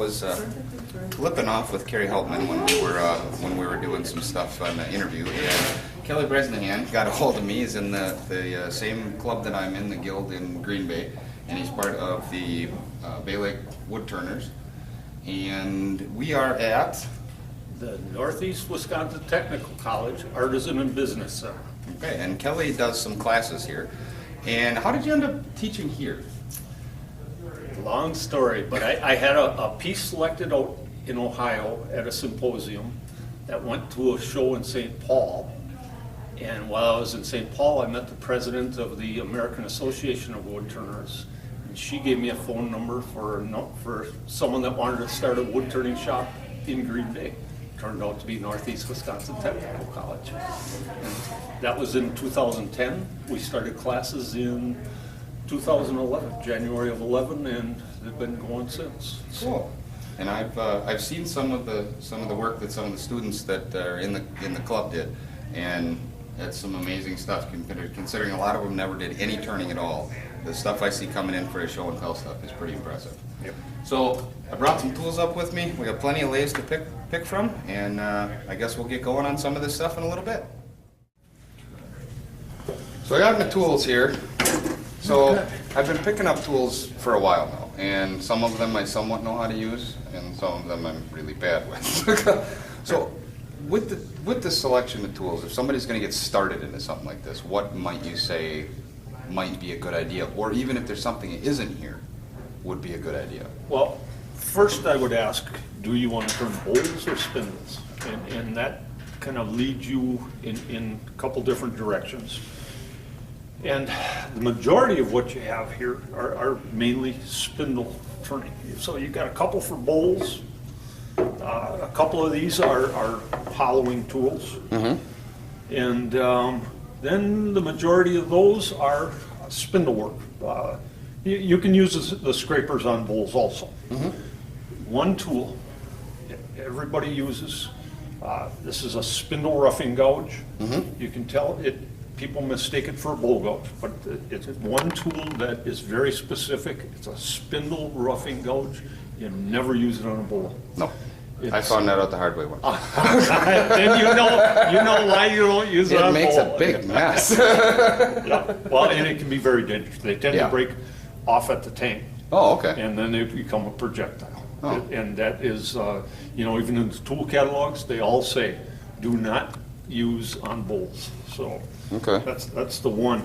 was flipping off with Carrie Heltman when we were doing some stuff on the interview, and Kelly Bresnahan got a hold of me. He's in the same club that I'm in, the Guild in Green Bay, and he's part of the Bay Lake Wood Turners. And we are at the Northeast Wisconsin Technical College Artisan and Business Center. Okay, and Kelly does some classes here. And how did you end up teaching here? Long story, but I had a piece selected out in Ohio at a symposium that went to a show in St. Paul. And while I was in St. Paul, I met the president of the American Association of Wood Turners. And she gave me a phone number for someone that wanted to start a wood turning shop in Green Bay. Turned out to be Northeast Wisconsin Technical College. And that was in 2010. We started classes in 2011, January of 11, and they've been going since. Cool. And I've seen some of the work that some of the students that are in the club did, and that's some amazing stuff. Considering a lot of them never did any turning at all, the stuff I see coming in for a show and tell stuff is pretty impressive. Yep. So I brought some tools up with me. We got plenty of lathes to pick from, and I guess we'll get going on some of this stuff in a little bit. So I got my tools here. So I've been picking up tools for a while now, and some of them I somewhat know how to use, and some of them I'm really bad with. So with the selection of tools, if somebody's going to get started into something like this, what might you say might be a good idea, or even if there's something that isn't here, would be a good idea? Well, first I would ask, do you want to turn bowls or spindles? And that kind of leads you in a couple different directions. And the majority of what you have here are mainly spindle turning. So you've got a couple for bowls. A couple of these are hollowing tools. Mm-hmm. And then the majority of those are spindle work. You can use the scrapers on bowls also. Mm-hmm. One tool everybody uses, this is a spindle roughing gouge. Mm-hmm. You can tell it. People mistake it for a bowl gouge, but it's one tool that is very specific. It's a spindle roughing gouge. You never use it on a bowl. No, I found that out the hard way once. Then you know why you don't use it on a bowl. It makes a big mess. Yeah. Well, and it can be very dangerous. They tend to break off at the tank. Oh, okay. And then they become a projectile. Oh. And that is, even in the tool catalogs, they all say, do not use on bowls. So okay. That's the one.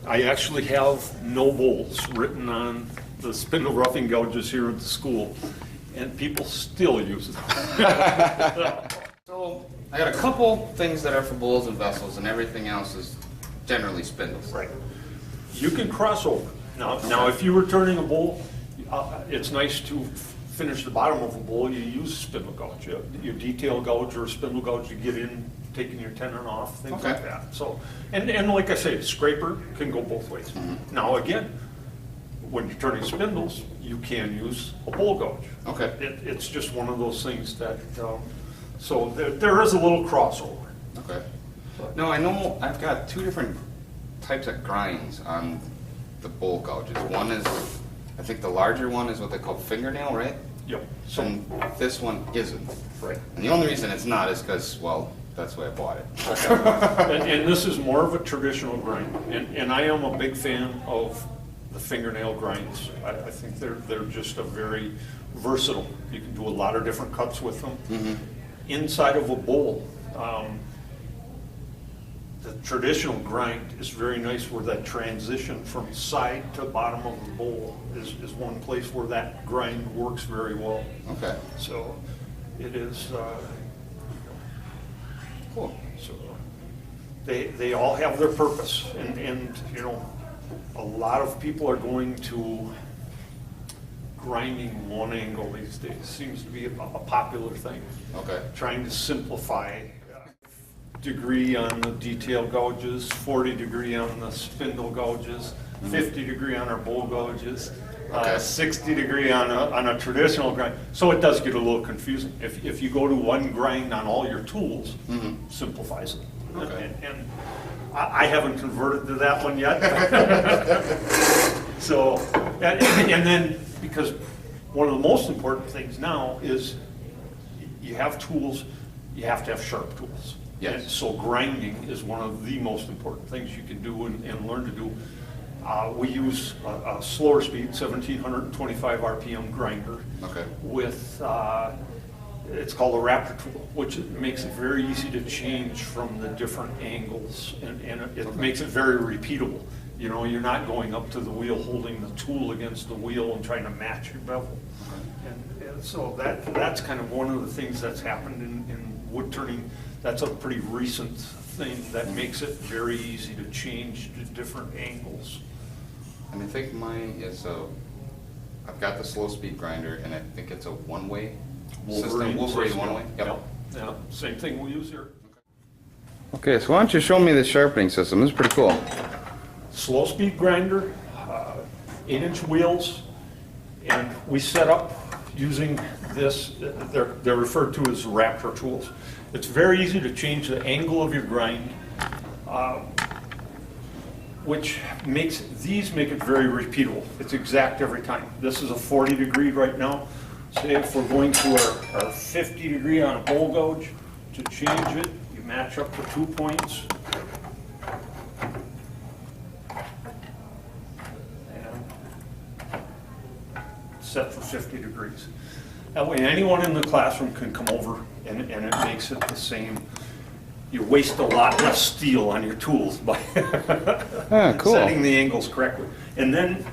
I actually have no bowls written on the spindle roughing gouges here at the school, and people still use them. So I got a couple things that are for bowls and vessels, and everything else is generally spindles. Right. You can cross over. Now if you were turning a bowl, it's nice to finish the bottom of a bowl. You use a spindle gouge, your detail gouge or a spindle gouge to get in, taking your tenon off, things like that. So, and like I say, scraper can go both ways. Mm-hmm. Now again, when you're turning spindles, you can use a bowl gouge. Okay. It's just one of those things that, so there is a little crossover. Okay. Now I know I've got two different types of grinds on the bowl gouges. One is, I think the larger one is what they call fingernail, right? Yep. So this one isn't. Right. And the only reason it's not is because, well, that's why I bought it. And this is more of a traditional grind, and I am a big fan of the fingernail grinds. I think they're just a very versatile. You can do a lot of different cuts with them. Mm-hmm. Inside of a bowl, the traditional grind is very nice where that transition from side to bottom of the bowl is one place where that grind works very well. Okay. So it is cool. So they all have their purpose, and a lot of people are going to grinding one angle these days. Seems to be a popular thing. Okay. Trying to simplify. Degree on the detail gouges, 40 degree on the spindle gouges, 50 degree on our bowl gouges, 60 degree on a traditional grind. So it does get a little confusing. If you go to one grind on all your tools, simplifies it. Okay. And I haven't converted to that one yet. So, and then because one of the most important things now is you have tools, you have to have sharp tools. Yes. And so grinding is one of the most important things you can do and learn to do. We use a slower speed, 1725 RPM grinder. Okay. With, it's called a Raptor tool, which makes it very easy to change from the different angles, and it makes it very repeatable. You know, you're not going up to the wheel, holding the tool against the wheel and trying to match your bevel. And so that's kind of one of the things that's happened in wood turning. That's a pretty recent thing that makes it very easy to change to different angles. And I think mine is I've got the slow speed grinder, and I think it's a one-way system. Wolverine one-way. Yep. Yeah, same thing we use here. Okay, so why don't you show me the sharpening system? This is pretty cool. Slow speed grinder, 8-inch wheels, and we set up using this. They're referred to as Raptor tools. It's very easy to change the angle of your grind, which makes make it very repeatable. It's exact every time. This is a 40-degree right now. Say if we're going to our 50-degree on a bowl gouge, to change it, you match up the 2 points. And set for 50 degrees. That way anyone in the classroom can come over and it makes it the same. You waste a lot less steel on your tools by cool. setting the angles correctly. And then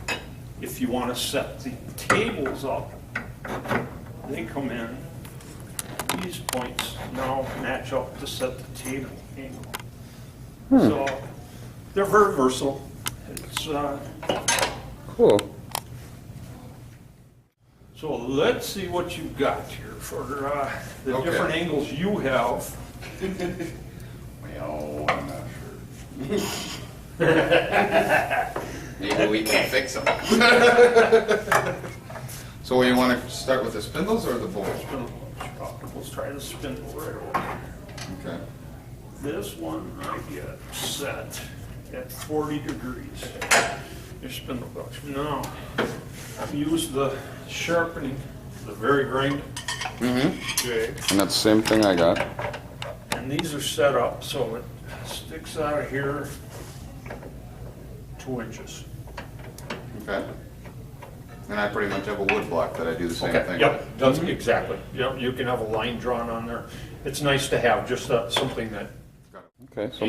if you want to set the tables up, they come in, these points now match up to set the table angle. So they're very versatile. It's cool. So let's see what you've got here for the different angles you have. Well, I'm not sure. Maybe we can fix them. So you want to start with the spindles or the bolts? Let's try the spindle right over. Okay. This one I get set at 40 degrees. Your spindle gouge. Now, use the sharpening, the very grind. Okay. And that's the same thing I got. And these are set up so it sticks out of here 2 inches. Okay. And I pretty much have a wood block that I do the same thing. Yep, does exactly. Yep, you can have a line drawn on there. It's nice to have just something that. Okay, so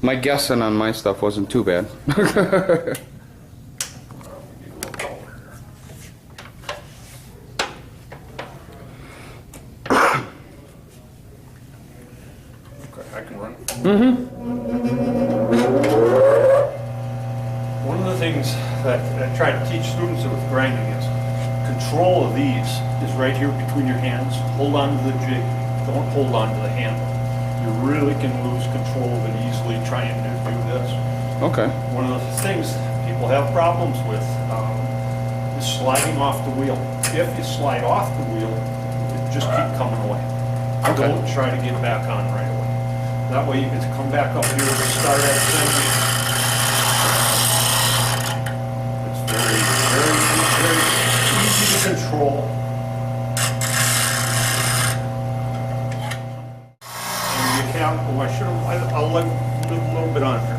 my guessing on my stuff wasn't too bad. I can run. One of the things that I try to teach students with grinding is control of these is right here between your hands. Hold on to the jig. Don't hold on to the handle. You really can lose control of it easily trying to do this. Okay. One of the things people have problems with is sliding off the wheel. If you slide off the wheel, it just keep coming away. Okay. Don't try to get back on right away. That way you can come back up here and start at center. It's very, very, very easy to control. And you have, I'll let a little bit on here.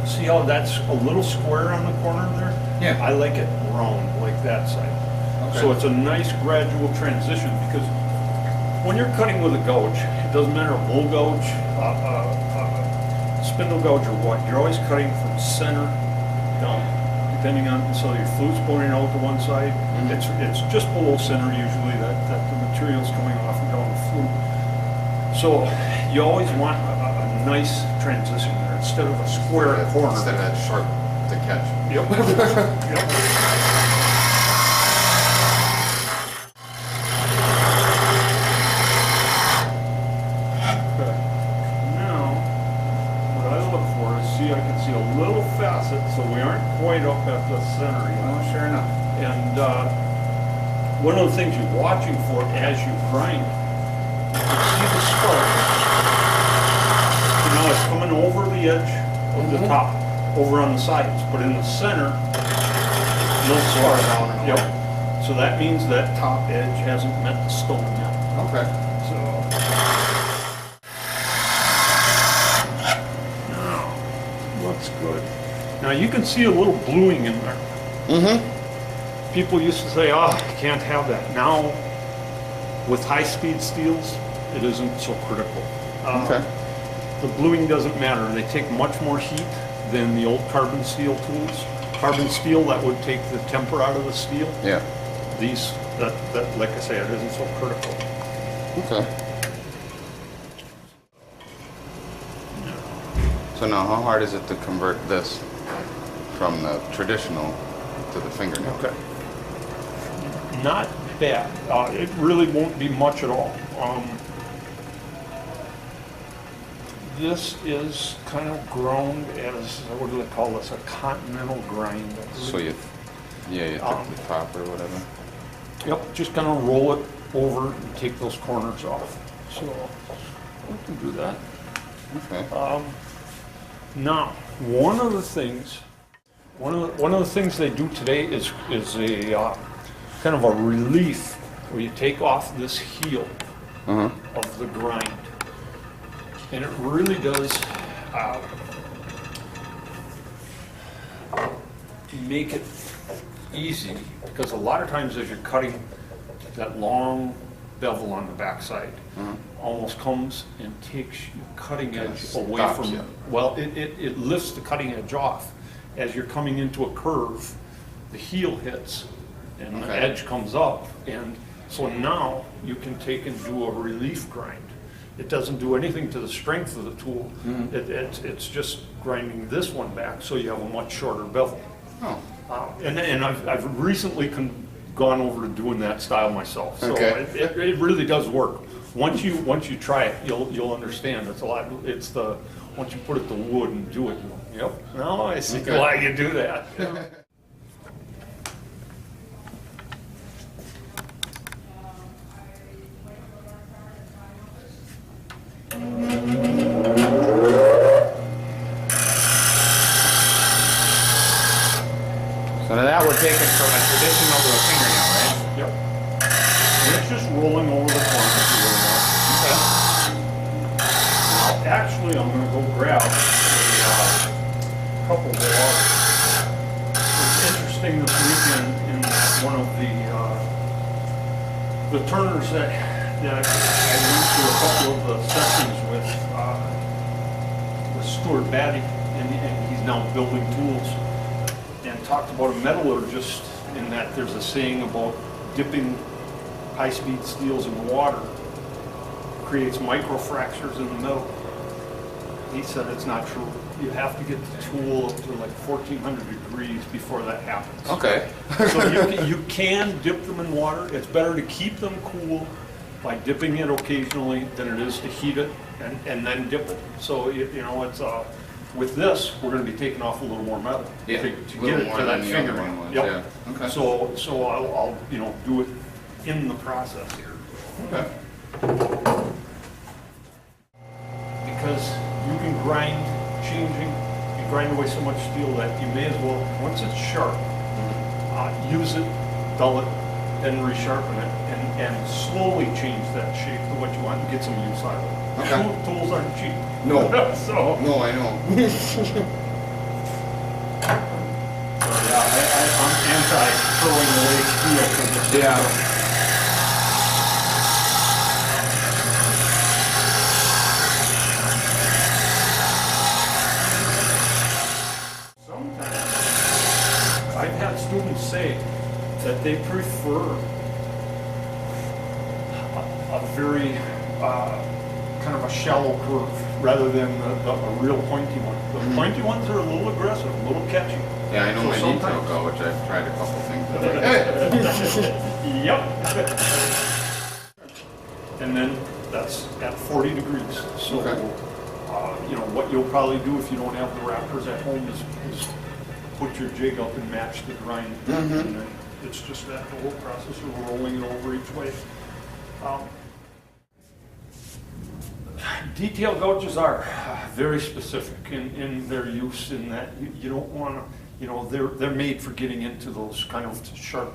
See how that's a little square on the corner there? Yeah. I like it round like that side. Okay. So it's a nice gradual transition because when you're cutting with a gouge, it doesn't matter a bull gouge, spindle gouge or what, you're always cutting from center down, depending on, so your flute's pointing out to one side. It's just below center usually that the material's coming off and down the flute. So you always want a nice transition there instead of a square corner. Instead of that sharp to catch. Yep. Yep. I can see a little facet, so we aren't quite up at the center yet. Oh, sure enough. And one of the things you're watching for as you grind, you can see the spark. You know, it's coming over the edge of the top, over on the sides, but in the center, no spark. Down. Yep. So So that means that top edge hasn't met the stone yet. Okay. So now, looks good. Now you can see a little bluing in there. Mm-hmm. People used to say, oh, you can't have that. Now, with high-speed steels, it isn't so critical. Okay. The bluing doesn't matter. They take much more heat than the old carbon steel tools. Carbon steel, that would take the temper out of the steel. Yeah. These, that like I say, it isn't so critical. Okay. So now, how hard is it to convert this from the traditional to the fingernail? Okay. Not bad. It really won't be much at all. This is kind of ground as, what do they call this, a continental grind. So you take the top or whatever? Yep, just kind of roll it over and take those corners off. So we can do that. Okay. Now, one of the things they do today is a kind of a relief where you take off this heel of the grind, and it really does make it easy, because a lot of times as you're cutting, that long bevel on the backside almost comes and takes your cutting edge away stops from you. Well, it lifts the cutting edge off. As you're coming into a curve, the heel hits and the edge comes up, and so now you can take and do a relief grind. It doesn't do anything to the strength of the tool. It's just grinding this one back so you have a much shorter bevel. Oh. And I've recently gone over to doing that style myself. So it really does work. Once you try it, you'll understand. It's a lot. It's the once you put it to wood and do it. Yep. Now I see why you do that. So now that would take it from a traditional to a fingernail, right? Yep. And it's just rolling over the corners a little more. Okay. Now, actually, I'm going to go grab a cup of water. It's interesting this weekend in one of the turners that I went to a couple of the sessions with Stuart Batty, and he's now building tools, and talked about a metallurgist in that there's a saying about dipping high-speed steels in water creates microfractures in the metal. He said it's not true. You have to get the tool up to like 1400 degrees before that happens. Okay. So you can dip them in water. It's better to keep them cool by dipping it occasionally than it is to heat it and then dip it. So you know, it's with this, we're going to be taking off a little more metal to get it to that fingernail. Yep. Yeah. Okay. So I'll do it in the process here. Okay. Because you can grind, you grind away so much steel that you may as well, once it's sharp, use it, dull it, then resharpen it, and slowly change that shape to what you want and get some use out of it. Okay. Tools aren't cheap. No. So No, I know. I'm anti-throwing away steel. 'Cause it's sometimes I've had students say that they prefer a very kind of a shallow curve rather than a real pointy one. The pointy ones are a little aggressive, a little catchy. Yeah, I know So my sometimes- detail go, which I've tried a couple things. Yep. And then that's at 40 degrees. So, Okay. what you'll probably do if you don't have the wrappers at home is put your jig up and match the grind. And then it's just that whole process of rolling it over each way. Detail gouges are very specific in their use, in that you don't want to you know, they're made for getting into those kind of sharp,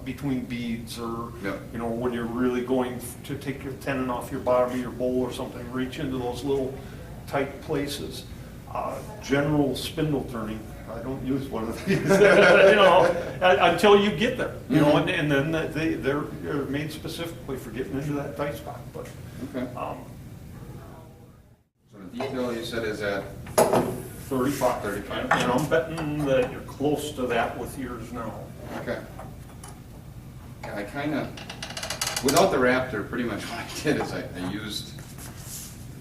between beads, or, you know, when you're really going to take your tenon off your bottom of your bowl or something, reach into those little tight places. General spindle turning, I don't use one of these, you know, until you get there, you know, and then they're made specifically for getting into that tight spot. But Okay. So the detail you said is at 35. 35. And I'm betting that you're close to that with yours now. Okay. Yeah, I kind of, without the Raptor, pretty much what I did is I used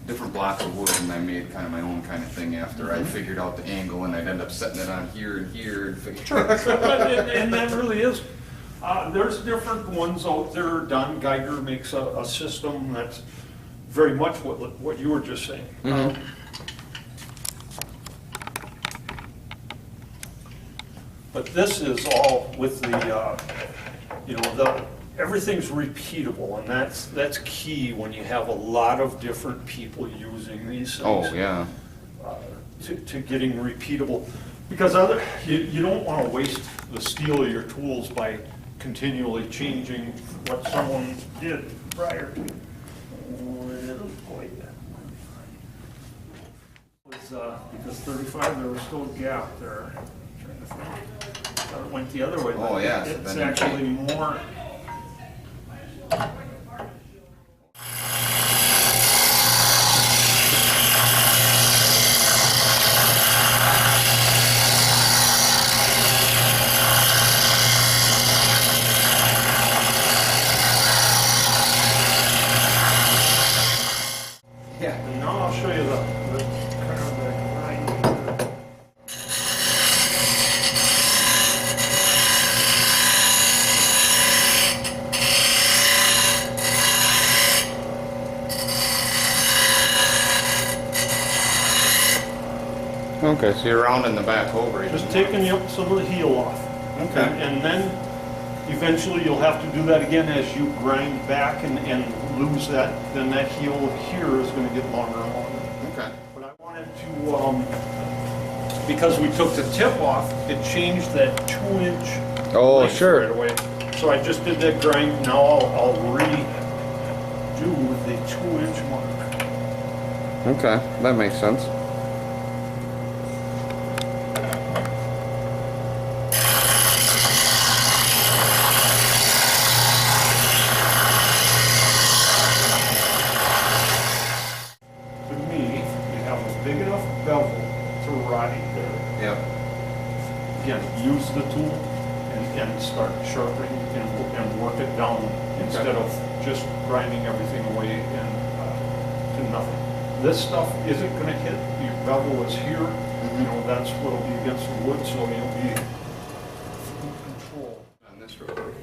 different blocks of wood, and I made kind of my own kind of thing after I figured out the angle, and I'd end up setting it on here and here. And Sure. and that really is, there's different ones out there done. Geiger makes a system that's very much what you were just saying. But this is all with the, you know, everything's repeatable, and that's key when you have a lot of different people using these things. Oh, yeah. To getting repeatable, because you don't want to waste the steel of your tools by continually changing what someone did prior to. Because 35, there was still a gap there. Trying to think. I thought it went the other way. Oh, yeah. It's actually more. Yeah. And now I'll show you the kind of the grind. Okay, so you're rounding the back over. Just taking some of the heel off. Okay. And then eventually you'll have to do that again as you grind back and lose that. Then that heel here is going to get longer and longer. Okay. But I wanted to, because we took the tip off, it changed that 2-inch Oh, length sure. right away. So I just did that grind. Now I'll redo the 2-inch mark. Okay, that makes sense. To me, you have a big enough bevel to ride there. Yep. Again, use the tool and start sharpening and work it down instead of just grinding everything away and to nothing. This stuff isn't going to hit, your bevel is here, you know, that's what'll be against the wood, so you'll be in control. On this real quick.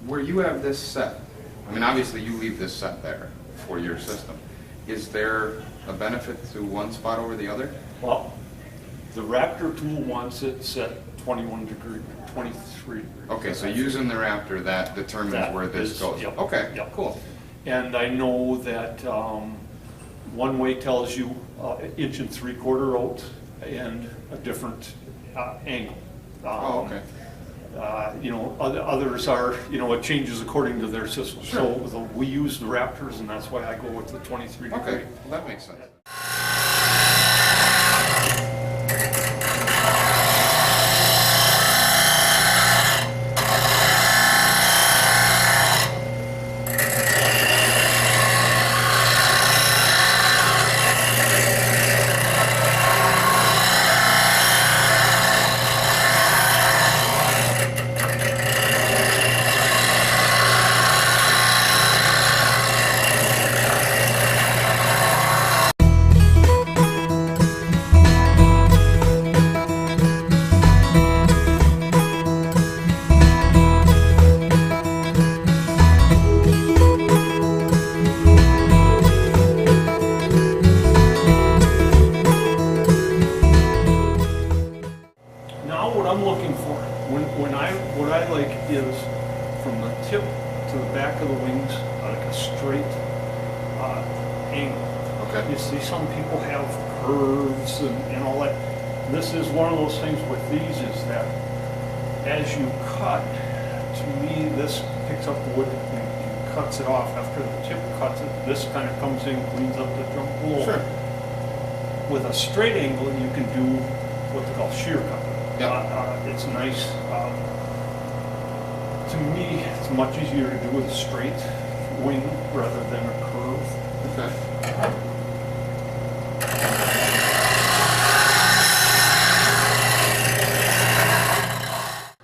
Where you have this set, I mean, obviously you leave this set there for your system. Is there a benefit to one spot over the other? Well, the Raptor tool wants it set 21 degree, 23 degrees. Okay, so using the Raptor, that determines That where this is- goes. yep, Okay, yep. cool. And I know that one way tells you 1.75 inches out and a different angle. Oh, okay. You know, others are, you know, it changes according to their system. Sure. So we use the Raptors, and that's why I go with the 23 degree. Okay, well, that makes sense. Now what I'm looking for, what I like is from the tip to the back of the wings, like a straight angle. Okay. You see some people have curves and all that. this is one of those things with these is that as you cut, to me, this picks up wood and cuts it off. After the tip cuts it, this kind of comes in, cleans up the junk below. Sure. With a straight angle, you can do what they call shear cut. Yeah. It's nice. To me, it's much easier to do with a straight wing rather than a curve. Okay.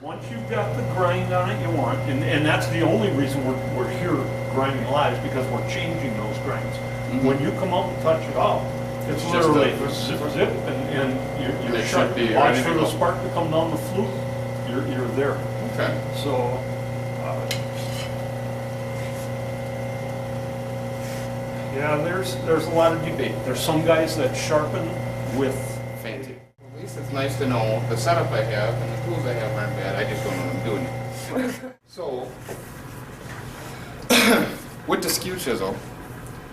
Once you've got the grind on it you want, and that's the only reason we're here grinding live, is because we're changing those grinds. Mm-hmm. When you come out and touch it out, it's It's literally just zip, zip, and you're it shut. should be Watch ready to for the go. spark to come down the flute, you're there. Okay. So, yeah, there's a lot of debate. There's some guys that sharpen with Fancy. At least it's nice to know the setup I have and the tools I have aren't bad. I just don't know what I'm doing. So, with the skew chisel,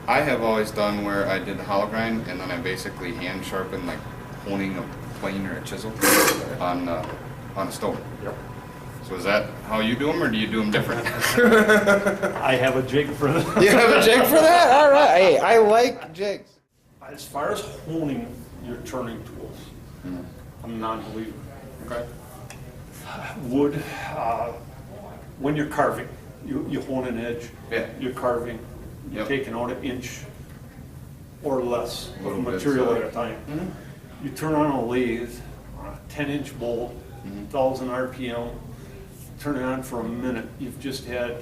I have always done where I did the hollow grind and then I basically hand sharpen, like honing a plane or a chisel on a stone. Yep. So is that how you do them, or do you do them different? I have a jig for that. You have a jig for that? All right. Hey, I like jigs. As far as honing your turning tools, I'm a non-believer. Okay. Wood, when you're carving, you hone an edge. Yeah. You're carving. You're Yep. taking out an inch or less of Little bits, material at a time. Mhm. You turn on a lathe, on a 10-inch bolt, 1,000 RPM, turn it on for a minute, you've just had,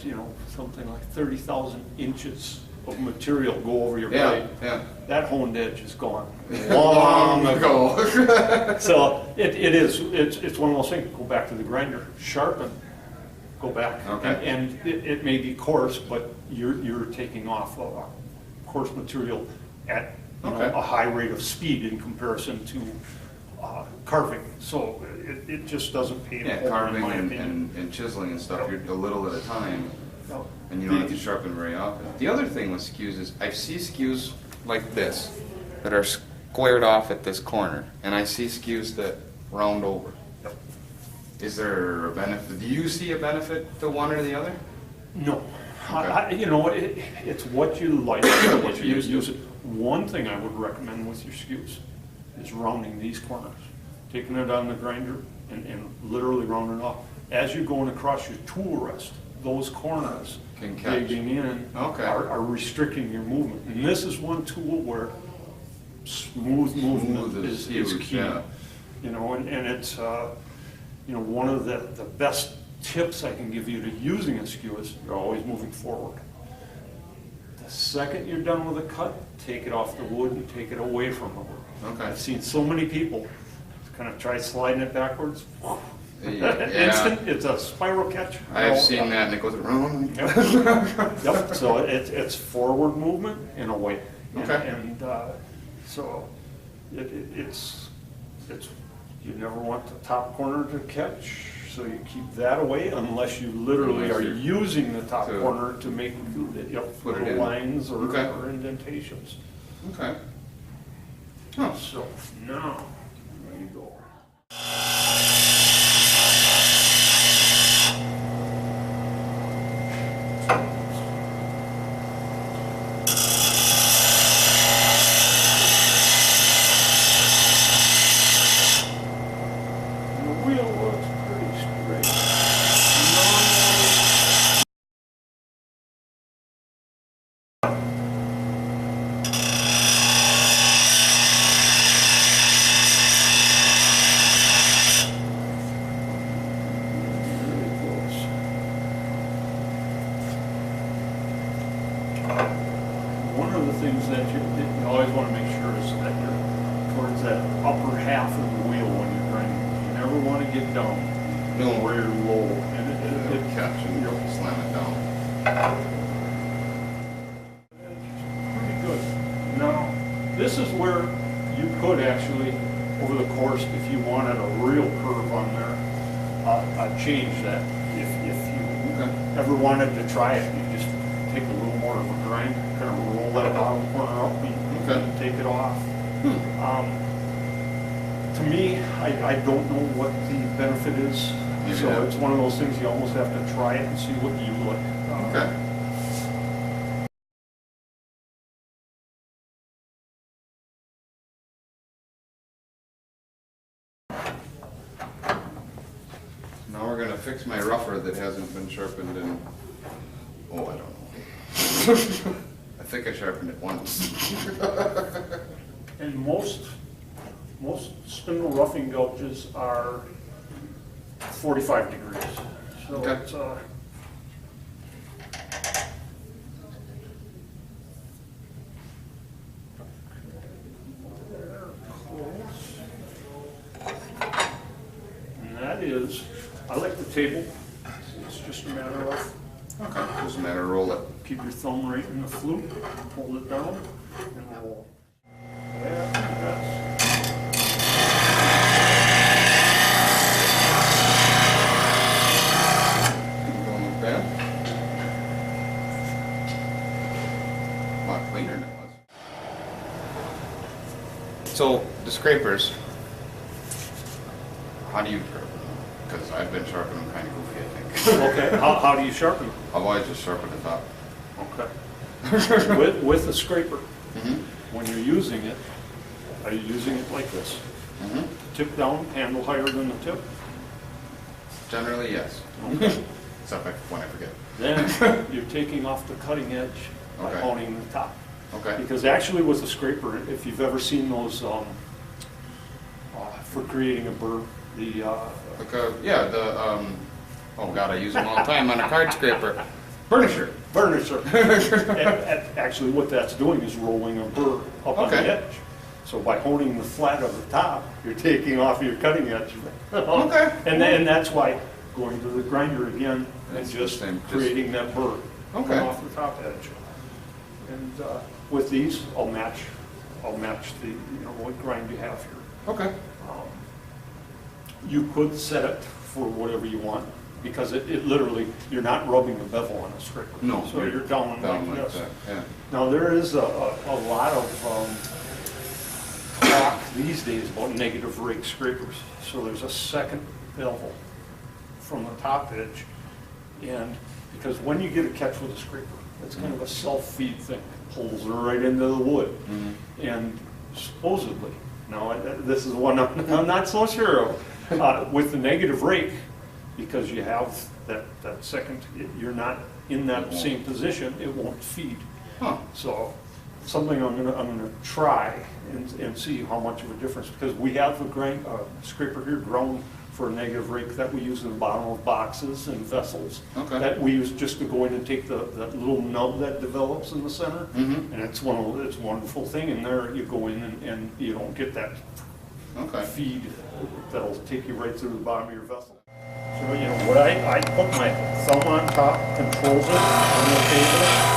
something like 30,000 inches of material go over your Yeah, blade. yeah. That honed edge is gone. Long ago. So it's one of those things, go back to the grinder, sharpen, go back. Okay. And it may be coarse, but you're taking off a coarse material at Okay. a high rate of speed in comparison to carving. So it just doesn't pay to Yeah, hold, in carving my and, opinion. and chiseling and stuff, you're a little at a time, No. and you don't have to sharpen very often. The other thing with skews is, I see skews like this, that are squared off at this corner, and I see skews that round over. Yep. Is there a benefit, do you see a benefit to one or the other? No. Okay. It's what you like, What if you you use. use it. One thing I would recommend with your skews is rounding these corners. Taking it on the grinder and literally rounding it off. As you're going across your tool rest, those corners Can catch. digging in Okay. are restricting your movement. And this is one tool where smooth movement Smooth is huge, key. yeah. And it's, one of the best tips I can give you to using a skew is you're always moving forward. The second you're done with a cut, take it off the wood and take it away from the wood. Okay. I've seen so many people kind of try sliding it backwards. Yeah. Instant, it's a spiral catch. I've seen that, and it goes around. Yep. Yep. So it's forward movement and away. Okay. And so it's you never want the top corner to catch, so you keep that away unless you literally Unless are you're- using the top to corner to make put it little in. lines or, Okay. or indentations. Okay. Oh, So now, there you go. And the wheel looks pretty straight. Really close. One of the things that you always want to make sure is that you're towards that upper half of the wheel when you're grinding. You never want to get down No. where you're low. And it'll catch and Yep. slam it down. Pretty good. Now, this is where you could actually, over the course, if you wanted a real curve on there, change that. If you Okay. ever wanted to try it, you just take a little more of a grind, kind of roll that bottom corner up and Okay. take it off. To me, I don't know what the benefit is. Maybe So not. it's one of those things you almost have to try it and see what you like. Okay. Now we're gonna fix my rougher that hasn't been sharpened in, oh, I don't know. I think I sharpened it once. And most spindle roughing gouges are 45 degrees. So Okay. it's, and that is, I like the table. It's just a matter of Okay, just a matter of roll it. keep your thumb right in the flute, hold it down, and roll. Yeah, that's, Don't look bad. A lot cleaner than it was. So, the scrapers, how do you sharpen them? Because I've been sharpening them kind of goofy, I think. okay, how do you sharpen? I've always just sharpened the top. Okay. With a scraper, Mm-hmm. when you're using it, are you using it like this? Mm-hmm. Tip down, handle higher than the tip? Generally, yes. Okay. Except when I forget. Then you're taking off the cutting edge by Okay. honing the top. Okay. Because actually with a scraper, if you've ever seen those, for creating a burr, the, Like, yeah, the, oh God, I use them all the time on a card scraper. Burnisher. burnisher. Actually, what that's doing is rolling a burr up on the Okay. edge. So by honing the flat of the top, you're taking off your cutting edge. Okay. And then that's why going to the grinder again and It's the just same, just- creating that burr Okay. off the top edge. And with these, I'll match the, what grind you have here. Okay. You could set it for whatever you want, because it literally, you're not rubbing the bevel on a scraper. No. So you're down Down like like this. that, yeah. Now, there is a lot of talk these days about negative rake scrapers. So there's a second bevel from the top edge, and because when you get a catch with a scraper, it's kind of a self-feed thing. It pulls right into the wood. Mm-hmm. And supposedly, now this is one I'm not so sure of, with the negative rake, because you have that second, you're not in that same position, it won't feed. Huh. So something I'm gonna try and see how much of a difference, because we have a scraper here ground for a negative rake that we use in the bottom of boxes and vessels. Okay. That we use just to go in and take that little nub that develops in the center. Mhm. And it's it's a wonderful thing. And there you go in and you don't get that Okay. feed that'll take you right through the bottom of your vessel. So, what I put my thumb on top, controls it on the table.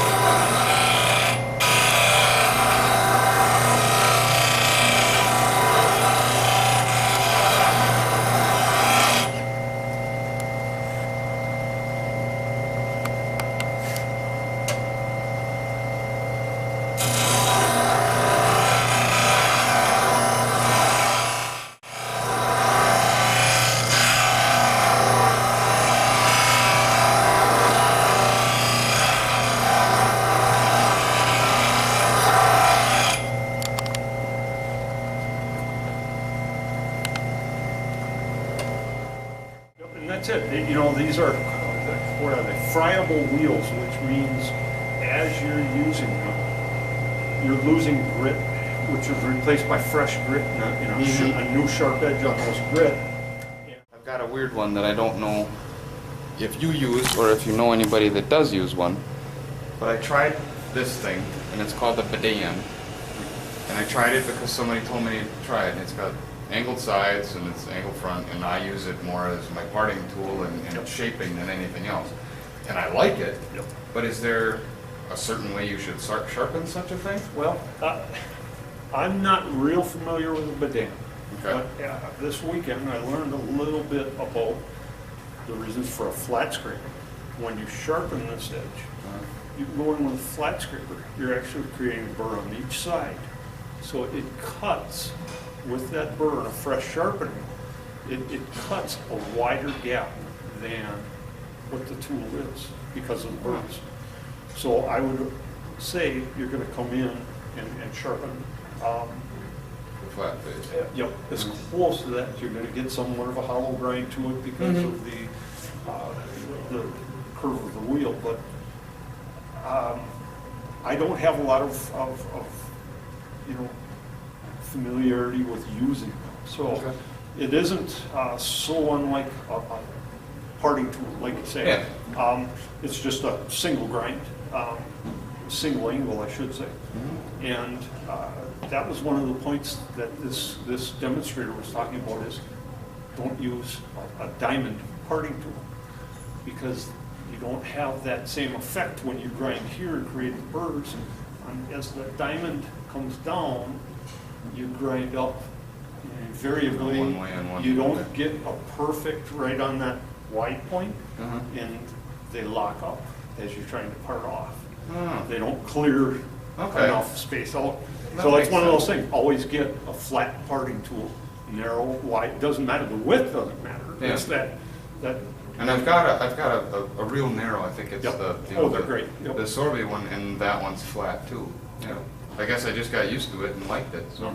And that's it. These are, what are they? Friable wheels, which means as you're using them, you're losing grit, which is replaced by fresh grit and a new sharp edge on those grit. I've got a weird one that I don't know if you use or if you know anybody that does use one. But I tried this thing, and it's called the Bidan. And I tried it because somebody told me to try it. And it's got angled sides and it's angled front, and I use it more as my parting tool and shaping than anything else. And I like it, Yep. but is there a certain way you should sharpen such a thing? Well, I'm not real familiar with the Bidan. Okay. But this weekend I learned a little bit about the reasons for a flat scraper. When you sharpen this edge, you go in with a flat scraper, you're actually creating a burr on each side. So it cuts with that burr and a fresh sharpening, it cuts a wider gap than what the tool is because of the burrs. So I would say you're going to come in and sharpen Flat face. yep, as close to that as you're going to get somewhat of a hollow grind to it because of the curve of the wheel. But I don't have a lot of you know, familiarity with using them. So Okay. it isn't so unlike a parting tool, like you say. Yeah. It's just a single grind, single angle, I should say. And that was one of the points that this demonstrator was talking about is don't use a diamond parting tool because you don't have that same effect when you grind here and create the burrs. And as the diamond comes down, you grind up variably. One way and one You don't way. get a perfect right on that wide point, and they lock up as you're trying to part off. They don't clear Okay. enough space out. That So it's makes one of those sense. things, always get a flat parting tool, narrow, wide, doesn't matter, the width doesn't matter. Yeah. It's that, And I've got a real narrow, I think it's Yep. the, Oh, they're great. Yep. the Sorby one, and that one's flat too. Yeah. I guess I just got used to it and liked it, so.